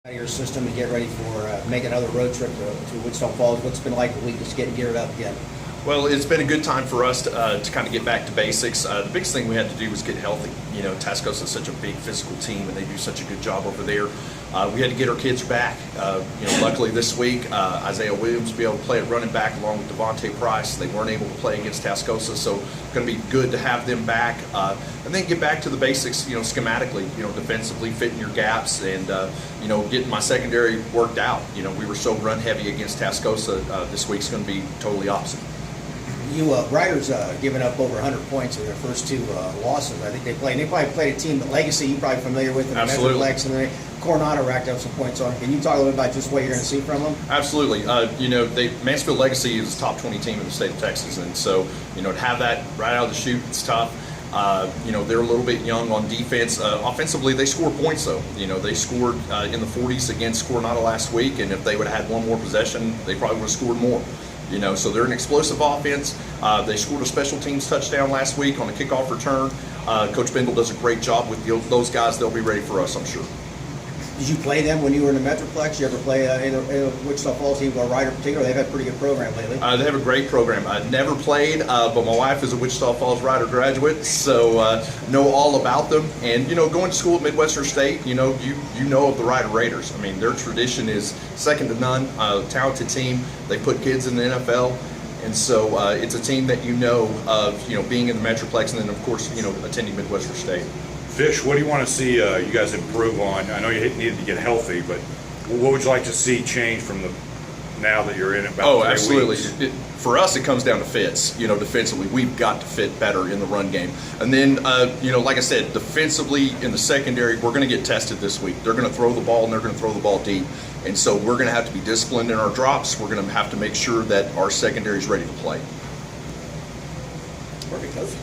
Out of your system to get ready for make another road trip to Wichita Falls. What's it been like the week just getting geared up again? Well, it's been a good time for us to kind of get back to basics. The biggest thing we had to do was get healthy. You know, Tascosa is such a big physical team, and they do such a good job over there. We had to get our kids back. Luckily this week, Isaiah Williams will be able to play at running back along with Devontae Price. They weren't able to play against Tascosa, so it's going to be good to have them back. And then get back to the basics, schematically, defensively, fitting your gaps, and, getting my secondary worked out. We were so run heavy against Tascosa. This week's going to be totally opposite. You Riders giving up over 100 points in their first two losses. I think they played. They probably played a team that Legacy you're probably familiar with in the Absolutely. Metroplex, and then Coronado racked up some points on it. Can you talk a little bit about just what you're going to see from them? Absolutely. Mansfield Legacy is a top 20 team in the state of Texas, and so to have that right out of the chute, it's tough. They're a little bit young on defense. Offensively, they score points though. They scored in the 40s against Coronado last week, and if they would have had one more possession, they probably would have scored more. So they're an explosive offense. They scored a special teams touchdown last week on a kickoff return. Coach Bendel does a great job with those guys. They'll be ready for us, I'm sure. Did you play them when you were in the Metroplex? You ever play either Wichita Falls team or Rider in particular? They've had a pretty good program lately. They have a great program. I've never played, but my wife is a Wichita Falls Rider graduate, so know all about them. And going to school at Midwestern State, you know of the Rider Raiders. I mean, their tradition is second to none. Talented team. They put kids in the NFL. And so it's a team that of being in the Metroplex, and then of course attending Midwestern State. Fish, what do you want to see you guys improve on? I know you needed to get healthy, but what would you like to see change from now that you're in it about 3 absolutely. weeks? For us, it comes down to fits. Defensively, we've got to fit better in the run game. And then, like I said, defensively in the secondary, we're going to get tested this week. They're going to throw the ball, and they're going to throw the ball deep. And so we're going to have to be disciplined in our drops. We're going to have to make sure that our secondary is ready to play. Perfect, Coach.